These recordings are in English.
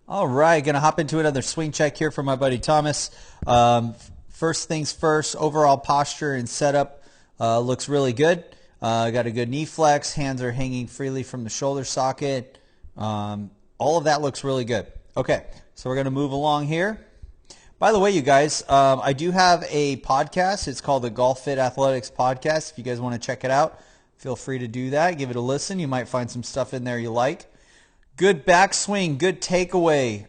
All right, going to hop into another swing check here from my buddy Thomas. First things first, overall posture and setup looks really good. Got a good knee flex, hands are hanging freely from the shoulder socket. All of that looks really good. Okay, so we're going to move along here. By the way, you guys, I do have a podcast. It's called the Golf Fit Athletics Podcast. If you guys want to check it out, feel free to do that. Give it a listen. You might find some stuff in there you like. Good backswing, good takeaway.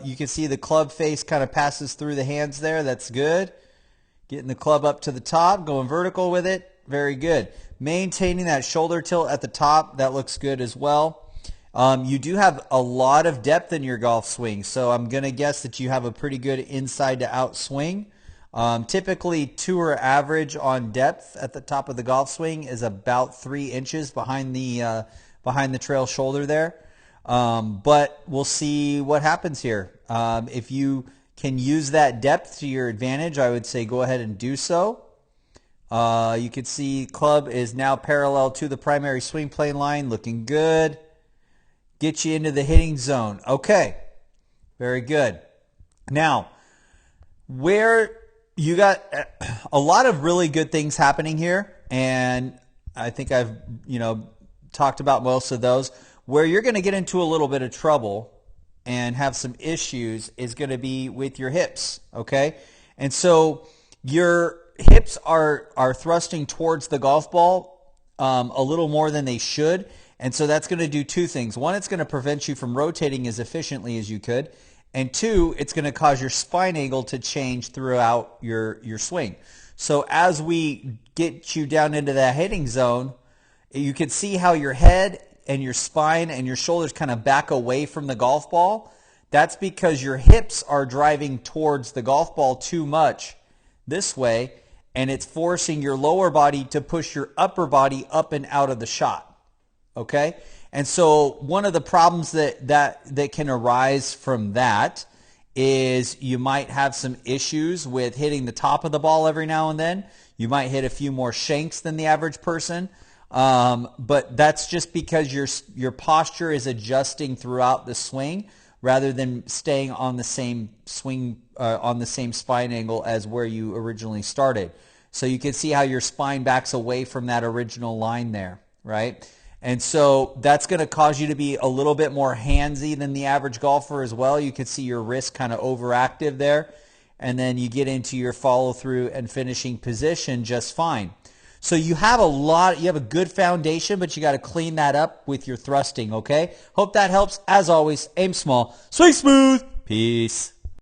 You can see the club face kind of passes through the hands there. That's good. Getting the club up to the top, going vertical with it. Very good. Maintaining that shoulder tilt at the top. That looks good as well. You do have a lot of depth in your golf swing, so I'm going to guess that you have a pretty good inside to out swing. Typically, tour average on depth at the top of the golf swing is about 3 inches behind the trail shoulder there. But we'll see what happens here. If you can use that depth to your advantage, I would say go ahead and do so. You can see club is now parallel to the primary swing plane line, looking good. Get you into the hitting zone. Okay, very good. Now, where you got a lot of really good things happening here, and I think I've talked about most of those. Where you're going to get into a little bit of trouble and have some issues is going to be with your hips, okay? And so your hips are thrusting towards the golf ball a little more than they should, and so that's going to do two things. One, it's going to prevent you from rotating as efficiently as you could, and two, it's going to cause your spine angle to change throughout your swing. So as we get you down into that hitting zone, you can see how your head and your spine and your shoulders kind of back away from the golf ball. That's because your hips are driving towards the golf ball too much this way, and it's forcing your lower body to push your upper body up and out of the shot. Okay? And so one of the problems that can arise from that is you might have some issues with hitting the top of the ball every now and then. You might hit a few more shanks than the average person. But that's just because your posture is adjusting throughout the swing rather than staying on the same swing, on the same spine angle as where you originally started. So you can see how your spine backs away from that original line there, right? And so that's going to cause you to be a little bit more handsy than the average golfer as well. You can see your wrist kind of overactive there. And then you get into your follow through and finishing position just fine. So you have a good foundation, but you got to clean that up with your thrusting, okay? Hope that helps. As always, aim small, swing smooth. Peace.